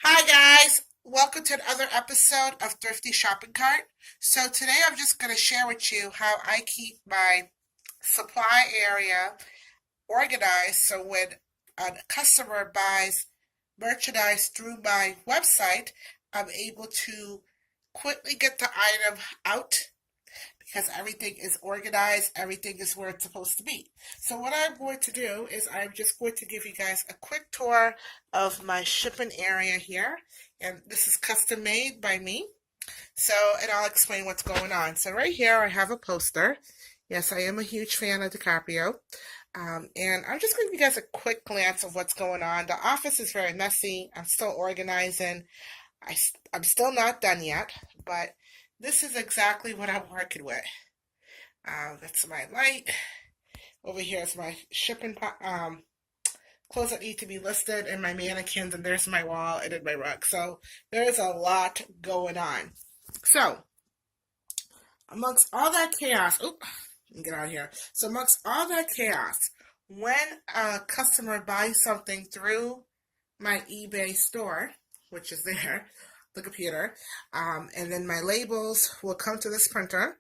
Hi guys, welcome to another episode of Thrifty Shopping Cart. So today I'm just going to share with you how I keep my supply area organized so when a customer buys merchandise through my website, I'm able to quickly get the item out because everything is organized, everything is where it's supposed to be. So what I'm going to do is I'm just going to give you guys a quick tour of my shipping area here. And this is custom made by me. And I'll explain what's going on. So right here I have a poster. Yes, I am a huge fan of DiCaprio. And I'm just going to give you guys a quick glance of what's going on. The office is very messy. I'm still organizing. I'm still not done yet, but this is exactly what I'm working with. That's my light. Over here is my shipping clothes that need to be listed and my mannequins, and there's my wall and then my rug. So there's a lot going on. So amongst all that chaos, get out of here. So amongst all that chaos, when a customer buys something through my eBay store, which is there, the computer, and then my labels will come to this printer.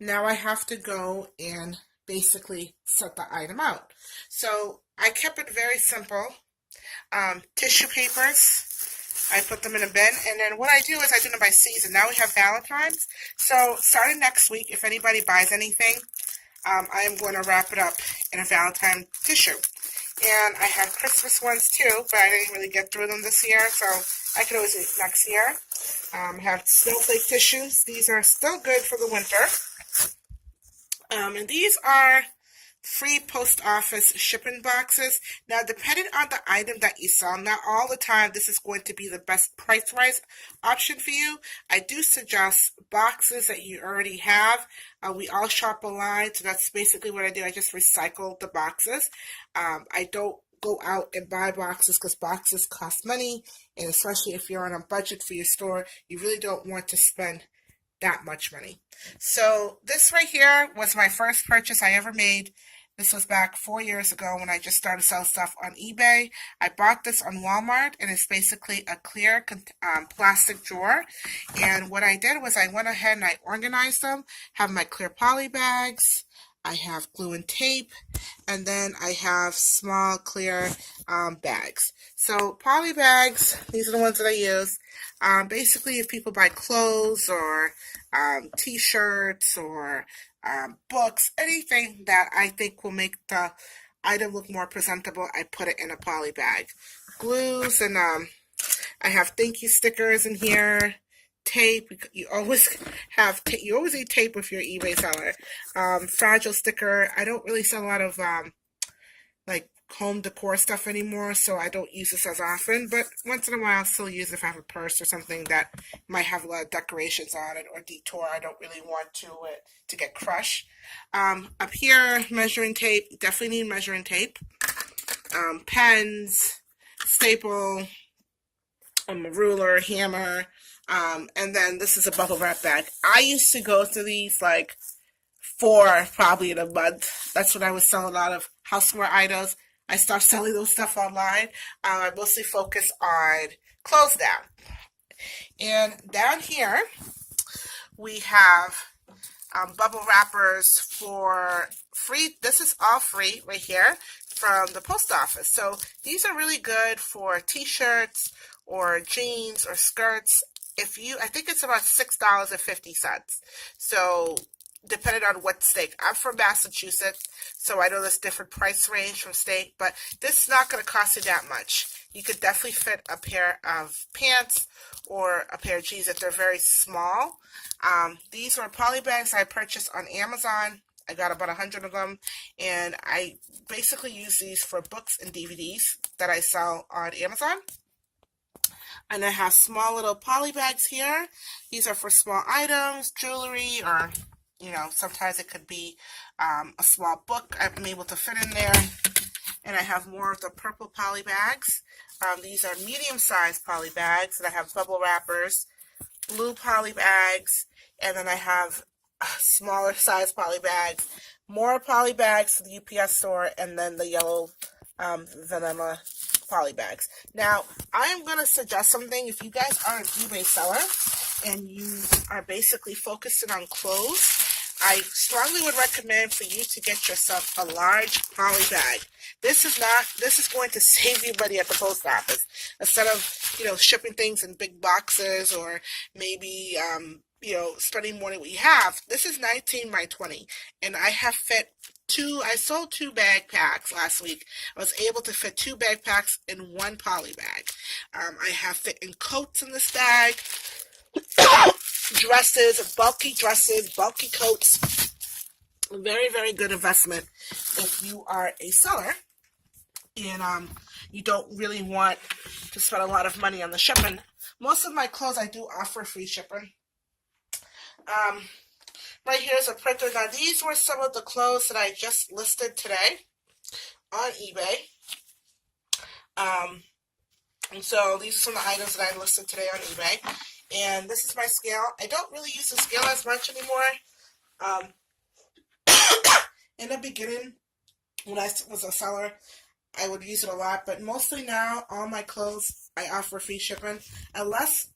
Now I have to go and basically set the item out. So I kept it very simple. Tissue papers, I put them in a bin, and then what I do is I do them by season. Now we have Valentine's, so starting next week, if anybody buys anything, I am going to wrap it up in a Valentine tissue. And I have Christmas ones too, but I didn't really get through them this year, so I could always do it next year. I have snowflake tissues. These are still good for the winter. And these are free post office shipping boxes. Now, depending on the item that you sell, not all the time this is going to be the best price-wise option for you. I do suggest boxes that you already have. We all shop online, so that's basically what I do. I just recycle the boxes. I don't go out and buy boxes because boxes cost money, and especially if you're on a budget for your store, you really don't want to spend that much money. So this right here was my first purchase I ever made. This was back 4 years ago when I just started selling stuff on eBay. I bought this on Walmart, and it's basically a clear plastic drawer. And what I did was I went ahead and I organized them. Have my clear poly bags. I have glue and tape, and then I have small clear bags. So poly bags, these are the ones that I use. Basically, if people buy clothes or t-shirts or books, anything that I think will make the item look more presentable, I put it in a poly bag. Glues, and I have thank you stickers in here. Tape, you always need tape with your eBay seller. Fragile sticker. I don't really sell a lot of like home decor stuff anymore, so I don't use this as often, but once in a while I'll still use it if I have a purse or something that might have a lot of decorations on it, or detour. I don't really want to get crushed. Up here, measuring tape. Definitely need measuring tape. Pens, staple, a ruler, hammer, and then this is a bubble wrap bag. I used to go through these like 4 probably in a month. That's when I was selling a lot of houseware items. I stopped selling those stuff online. I mostly focus on clothes now. And down here, we have bubble wrappers for free. This is all free right here from the post office. So these are really good for t-shirts or jeans or skirts. I think it's about $6.50. So depending on what state. I'm from Massachusetts, so I know there's different price range from state, but this is not going to cost you that much. You could definitely fit a pair of pants or a pair of jeans if they're very small. These are poly bags I purchased on Amazon. I got about 100 of them, and I basically use these for books and DVDs that I sell on Amazon. And I have small little poly bags here. These are for small items, jewelry, or sometimes it could be a small book I'm able to fit in there. And I have more of the purple poly bags. These are medium-sized poly bags, and I have bubble wrappers, blue poly bags, and then I have smaller size poly bags, more poly bags to the UPS store, and then the yellow vanilla poly bags. Now, I am going to suggest something. If you guys are an eBay seller and you are basically focusing on clothes, I strongly would recommend for you to get yourself a large poly bag. This is going to save you money at the post office. Instead of, shipping things in big boxes or maybe, spending more than we have. This is 19 by 20, and I sold 2 bag packs last week. I was able to fit 2 bag packs in 1 poly bag. I have fit in coats in this bag, bulky dresses, bulky coats. Very, very good investment if you are a seller and you don't really want to spend a lot of money on the shipping. Most of my clothes I do offer free shipping. Right here is a printer. Now these were some of the clothes that I just listed today on eBay. And so these are some of the items that I listed today on eBay. And this is my scale. I don't really use the scale as much anymore. In the beginning, when I was a seller, I would use it a lot. But mostly now, all my clothes, I offer free shipping. Unless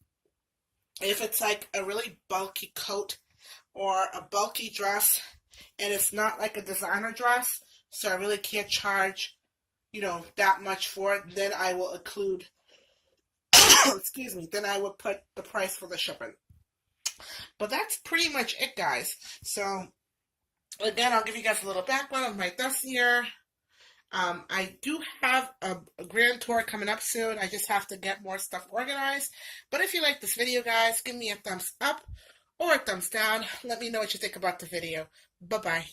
if it's like a really bulky coat or a bulky dress and it's not like a designer dress, so I really can't charge, that much for it, then I will include, excuse me, then I would put the price for the shipping. But that's pretty much it, guys. So, again, I'll give you guys a little background of my thefts here. I do have a grand tour coming up soon. I just have to get more stuff organized. But if you like this video, guys, give me a thumbs up or a thumbs down. Let me know what you think about the video. Bye-bye.